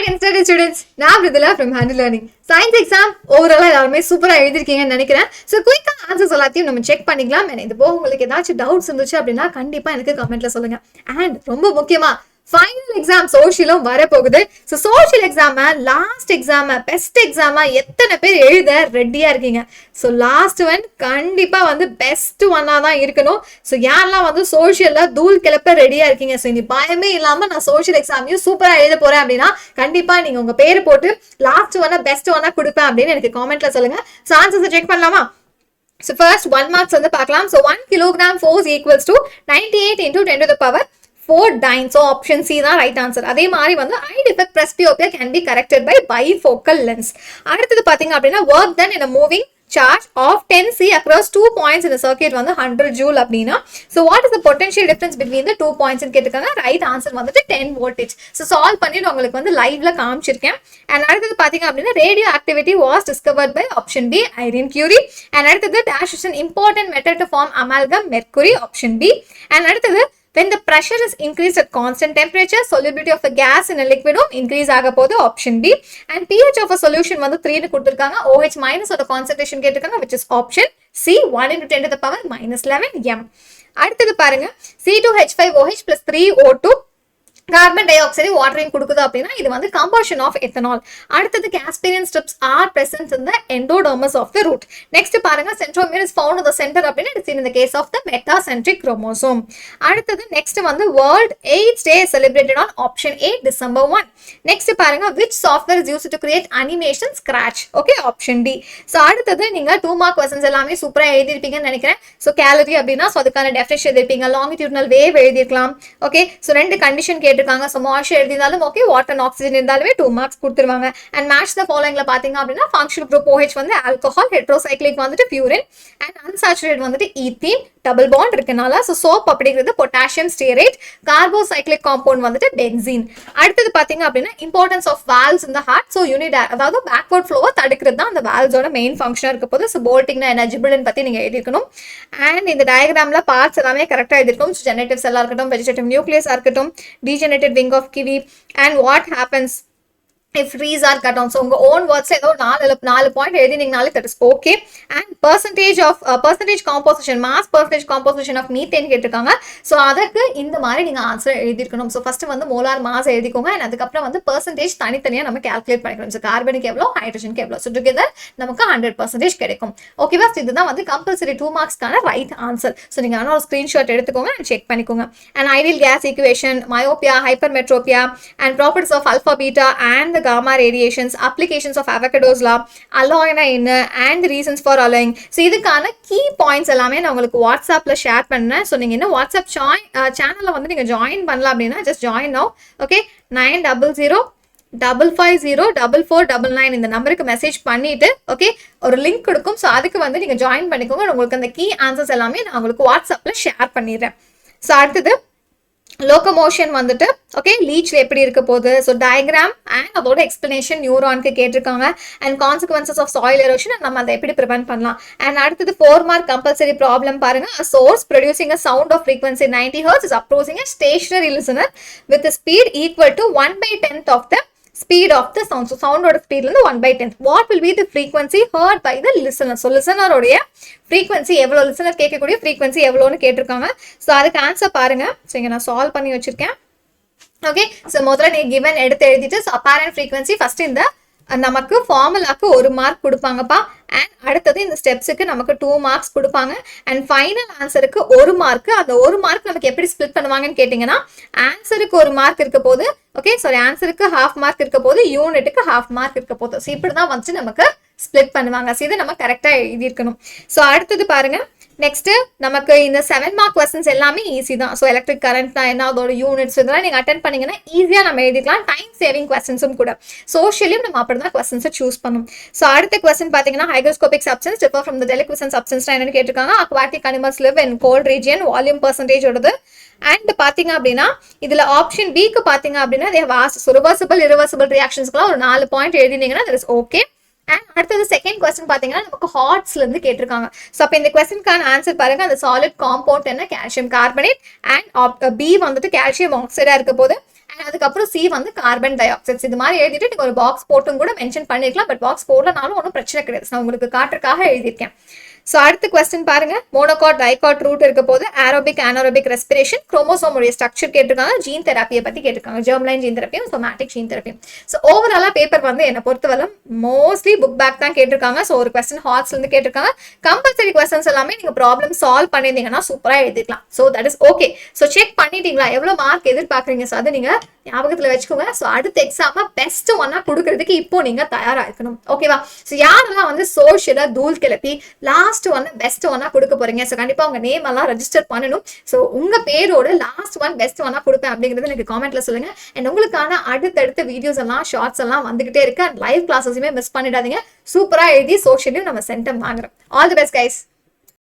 Instead students, நான் Ridhila from Handle Learning. Science exam overall எல்லாருமே சூப்பரா எழுதிருக்கீங்கன்னு நினைக்கிறேன். So குயிக்கா ஆன்சர்ஸ் எல்லாத்தையும் நம்ம செக் பண்ணிக்கலாம். இது போக உங்களுக்கு ஏதாச்சும் டவுட்ஸ் இருந்துச்சு அப்படின்னா கண்டிப்பா எனக்கு கமெண்ட்ல சொல்லுங்க. அண்ட் ரொம்ப முக்கியமா ஃபைனல் எக்ஸாம் சோஷியலும் வரப்போகுது. ஸோ சோஷியல் எக்ஸாம லாஸ்ட் எக்ஸாம பெஸ்ட் எக்ஸாம எத்தனை பேர் எழுத ரெடியா இருக்கீங்க? ஸோ லாஸ்ட் ஒன் கண்டிப்பா பெஸ்ட் ஒன்னா தான் இருக்கணும். ஸோ யாரெல்லாம் சோஷியல்ல தூள் கிளப்ப ரெடியா இருக்கீங்க? ஸோ இனி பயமே இல்லாம நான் சோஷியல் எக்ஸாமையும் சூப்பரா எழுத போறேன் அப்படின்னா கண்டிப்பா நீங்க உங்க பேரு போட்டு லாஸ்ட் ஒன்னா பெஸ்ட் ஒன்னா கொடுப்பேன் அப்படின்னு எனக்கு காமெண்ட்ல சொல்லுங்க. ஸோ ஆன்சர்ஸ் செக் பண்ணலாமா? So first 1 marks பார்க்கலாம். So 1 kilogram force equals to 98 into 10 to the power 4 dyne. So option C தான் right answer. அதே மாதிரி eye defect presbyopia can be corrected by bifocal lens. அடுத்தது பாத்தீங்க அப்படின்னா work done in a moving charge of 10 C across 2 points in a circuit 100 joule அப்படின்னா so what is the potential difference between the 2 points ன்னு கேட்டிருக்காங்க. right answer 10 voltage. so solve பண்ணிட்டு உங்களுக்கு liveல காமிச்சிருக்கேன். and அடுத்தது பாத்தீங்க அப்படின்னா radio activity was discovered by option B Irene Curie. and அடுத்தது dash is an important method to form amalgam mercury option B. and அடுத்தது when the pressure is increased at constant temperature, solubility of a gas in a liquid increase ஆக போகுது option B. and pH of a solution 3 னு கொடுத்திருக்காங்க. OH minus ஓட concentration கேட்டிருக்காங்க which is option C 1 into 10 to the power minus 11 m. அடுத்தது பாருங்க C2H5OH plus 3O2 carbon dioxide வாட்டரையும் கொடுக்குது அப்படின்னா இது கம்பஷன் ஆஃப் எத்தனால். அடுத்தது Casparian strips are present in the endodermis of the root. Next பாருங்க centromere is found in the centre அப்படினா it's in the case of the metacentric chromosome. அடுத்தது next world AIDS day celebrated on option A December 1. Next பாருங்க which software is used to create animation scratch. Okay option D. So அடுத்தது நீங்க 2 mark questions எல்லாமே சூப்பரா எழுதிருப்பீங்கன்னு நினைக்கிறேன். So gallery அப்படினா so அதுக்கான definition எழுதிருப்பீங்க. லாங்கிட்யூடினல் wave எழுதிருக்கலாம். Okay so ரெண்டு condition கேட்டிருக்காங்க. சோ மாய்ஸ்சர் எழுதினாலும் ஓகே வாட்டர் அண்ட் ஆக்ஸிஜன் இருந்தாலுமே 2 மார்க்ஸ் கொடுத்துருவாங்க. அண்ட் மேட்ச் த ஃபாலோயிங்ல பாத்தீங்க அப்படின்னா functional group OH alcohol, heterocyclic purine and unsaturated ethene double bond இருக்கனால சோ சோப் அப்படிங்கிறது potassium stearate, carbocyclic compound benzene. அடுத்தது பாத்தீங்க அப்படின்னா importance of valves in the heart. So unit அதாவது பேக்வர்ட் ஃப்ளோவை தடுக்கிறது தான் அந்த வால்வ்ஸோட மெயின் ஃபங்க்ஷனா இருக்க போது. சோ போல்ட்டிங்னா என்ன, ஜிபிலின் பத்தி நீங்க எழுதிருக்கணும். அண்ட் இந்த டயகிராம்ல பார்ட்ஸ் எல்லாமே கரெக்டா எழுதிருக்கும். சோ ஜெனரேட்டிவ்ஸ் எல்லாம் இருக்கட்டும், வெஜிடேட்டிவ் நியூக்ளியஸா இருக்கட்டும், degenerated wing of kiwi and what happens if trees are cut down. So உங்க own words ஏதோ 4 point எழுதினீங்கனாலே that is okay. and percentage composition, mass percentage composition of methane கேட்டிருக்காங்க. so அதற்கு இந்த மாதிரி நீங்க ஆன்சர் எழுதிருக்கணும். so first மோலார் மாஸ் எழுதிக்கோங்க. and அதுக்கப்புறம் percentage தனித்தனியா நம்ம கால்குலேட் பண்ணிக்கணும். so கார்பனுக்கு எவ்வளோ, ஹைட்ரஜனுக்கு எவ்வளோ, so together நமக்கு 100% கிடைக்கும். ஓகேவா? இதுதான் கம்பல்சரி 2 மார்க்ஸ்க்கான ரைட் ஆன்சர். so நீங்க ஒரு ஸ்கிரீன்ஷாட் எடுத்துக்கோங்க and செக் பண்ணிக்கோங்க. and ideal gas equation, myopia, hypermetropia and properties of alpha beta and the gamma radiations, applications of Avogadro's law, alloyna என்ன and reasons for alloying. so இதுக்கான key points எல்லாமே நான் உங்களுக்கு வாட்ஸ்அப்ல ஷேர் பண்ணேன். so நீங்க என்ன வாட்ஸ்அப் சேனல்ல நீங்க ஜாயின் பண்ணலாம் அப்படின்னா just join now. okay 900550449 இந்த நம்பருக்கு மெசேஜ் பண்ணிட்டு ஓகே ஒரு லிங்க் கொடுக்கும். so அதுக்கு நீங்க ஜாயின் பண்ணிக்கோங்க. உங்களுக்கு அந்த கீ ஆன்சர்ஸ் எல்லாமே நான் உங்களுக்கு வாட்ஸ்அப்ல ஷேர் பண்ணிடுறேன். so அடுத்தது லோகோமோஷன் ஓகே லீச்ல எப்படி இருக்க போகுது, ஸோ டயக்ராம் அண்ட் அதோட எக்ஸ்பிளனேஷன் நியூரானுக்கு கேட்டிருக்காங்க. And consequences of soil erosion நம்ம அதை எப்படி ப்ரிவென்ட் பண்ணலாம். அண்ட் அடுத்தது 4 மார்க் கம்பல்சரி ப்ராப்ளம் பாருங்க. Source producing a sound of frequency 90 Hz is approaching a stationary listener with a speed equal to 1/10 of the speed of the sound. so sound oda speed la 1/10. what will be the frequency heard by the listener? so listener oda frequency evlo, listener கேட்கக்கூடிய frequency எவ்வளோன்னு கேட்டிருக்காங்க. so அதுக்கு answer பாருங்க. so இங்க நான் solve பண்ணி வச்சிருக்கேன். Okay so முதல்ல நீ given எடுத்து எழுதிட்டு so apparent frequency first இந்த நமக்கு ஃபார்முலாக்கு 1 மார்க் கொடுப்பாங்கப்பா. அண்ட் அடுத்தது இந்த ஸ்டெப்ஸுக்கு நமக்கு 2 மார்க்ஸ் கொடுப்பாங்க. அண்ட் ஃபைனல் ஆன்சருக்கு 1 மார்க். அந்த 1 மார்க் நமக்கு எப்படி ஸ்பிளிட் பண்ணுவாங்கன்னு கேட்டிங்கன்னா ஆன்சருக்கு 1 மார்க் இருக்க போது, ஓகே சாரி ஆன்சருக்கு 1/2 மார்க் இருக்க போது, யூனிட்டுக்கு 1/2 மார்க் இருக்க போது. ஸோ இப்படி தான் நமக்கு ஸ்பிளிட் பண்ணுவாங்க. ஸோ இதை நம்ம கரெக்டாக எழுதியிருக்கணும். ஸோ அடுத்தது பாருங்க நெக்ஸ்ட் நமக்கு இந்த 7 மார்க் क्वेश्चंस எல்லாமே ஈஸி தான். ஸோ எலக்ட்ரிக் கரண்ட்னா என்ன, அதோட யூனிட்ஸ் இதெல்லாம் நீங்கள் அட்டென்ட் பண்ணீங்கன்னா ஈஸியாக நம்ம எழுதிக்கலாம். டைம் சேவிங் क्वेश्चंसும் கூட. சோஷியலியும் நம்ம அப்படி தான் क्वेश्चंஸை சூஸ் பண்ணும். ஸோ அடுத்த क्वेश्चन பார்த்தீங்கன்னா hygroscopic substance differ from the deliquescent சப்ஸ்டன்ஸ்னா என்னன்னு கேட்டிருக்காங்க. Aquatic animals live in cold region, volume percentage ஓடுது. அண்ட் பாத்தீங்க அப்படின்னா இதுல ஆப்ஷன் பிக்கு பாத்தீங்க அப்படின்னா ரிவர்சிபிள் இரிவர்சிபிள் ரியாக்ஷன்ஸ்க்குலாம் ஒரு 4 பாயிண்ட் எழுதினீங்கன்னா தட் இஸ் ஓகே. அண்ட் அடுத்தது செகண்ட் கொஸ்டின் பாத்தீங்கன்னா நமக்கு ஹார்ட்ஸ்ல இருந்து கேட்டிருக்காங்க. ஸோ அப்போ இந்த கொஸ்டினுக்கான ஆன்சர் பாருங்க. அந்த சாலிட் காம்பவுண்ட் என்ன, calcium carbonate. And B calcium ஆக்சைடா இருக்க போது. அதுக்கப்புறம் சி வந்து கார்பன் டை ஆக்சைட்ஸ். இது மாதிரி எழுதிட்டு நீங்க ஒரு பாக்ஸ் போட்டும் கூட மென்ஷன் பண்ணிருக்கலாம். பட் பாக்ஸ் போடலனாலும் ஒன்றும் பிரச்சனை கிடையாது. நான் உங்களுக்கு காட்டுறதுக்காக எழுதியிருக்கேன். ஸோ அடுத்த கொஸ்டின் பாருங்க. மோனோகாட் டைகாட் ரூட் இருக்க போது ஏரோபிக் அனாரோபிக் ரெஸ்பிரேஷன், குரோமோசோமுடைய ஸ்ட்ரக்சர் கேட்டிருக்காங்க, ஜீன் தெராப்பியை பத்தி கேட்டிருக்காங்க, ஜெர்ம்லைன் ஜீன் தெரப்பியும் சொமேட்டிக் ஜீன் தெரப்பியும். ஸோ ஓவராலா பேப்பர் வந்து என்னை பொறுத்தவரை மோஸ்ட்லி புக் பேக் தான் கேட்டிருக்காங்க. ஸோ ஒரு கொஸ்டின் ஹார்ட்ஸ்ல இருந்து கேட்டிருக்காங்க. கம்பல்சரி கொஸ்டின்ஸ் எல்லாமே நீங்க ப்ராப்ளம் சால்வ் பண்ணியிருந்தீங்கன்னா சூப்பரா எழுதிக்கலாம். So that is okay. So check பண்ணிட்டீங்களா, எவ்வளவு மார்க் எதிர்பார்க்குறீங்க? ஸோ அதை நீங்க ஞாபகத்துல வச்சுக்கோங்க. ஸோ அடுத்த எக்ஸாமை பெஸ்ட் ஒன்னா கொடுக்கறதுக்கு இப்போ நீங்க தயாரா இருக்கணும். ஓகேவா? ஸோ யாரெல்லாம் வந்து சோஷியலா தூள் கிளப்பி லாஸ்ட் ஒன் பெஸ்ட் ஒன்னா கொடுக்க போறீங்க? ஸோ கண்டிப்பா உங்க நேம் எல்லாம் ரெஜிஸ்டர் பண்ணணும். ஸோ உங்க பேரோட லாஸ்ட் ஒன் பெஸ்ட் ஒன்னா கொடுப்பேன் அப்படிங்கிறது எனக்கு காமெண்ட்ல சொல்லுங்க. அண்ட் உங்களுக்கான அடுத்தடுத்த வீடியோஸ் எல்லாம் ஷார்ட்ஸ் எல்லாம் வந்துகிட்டே இருக்கு. அண்ட் லைவ் கிளாஸஸுமே மிஸ் பண்ணிடாதீங்க. சூப்பரா எழுதி சோஷியலையும் நம்ம சென்டம் வாங்குறோம். All the best guys.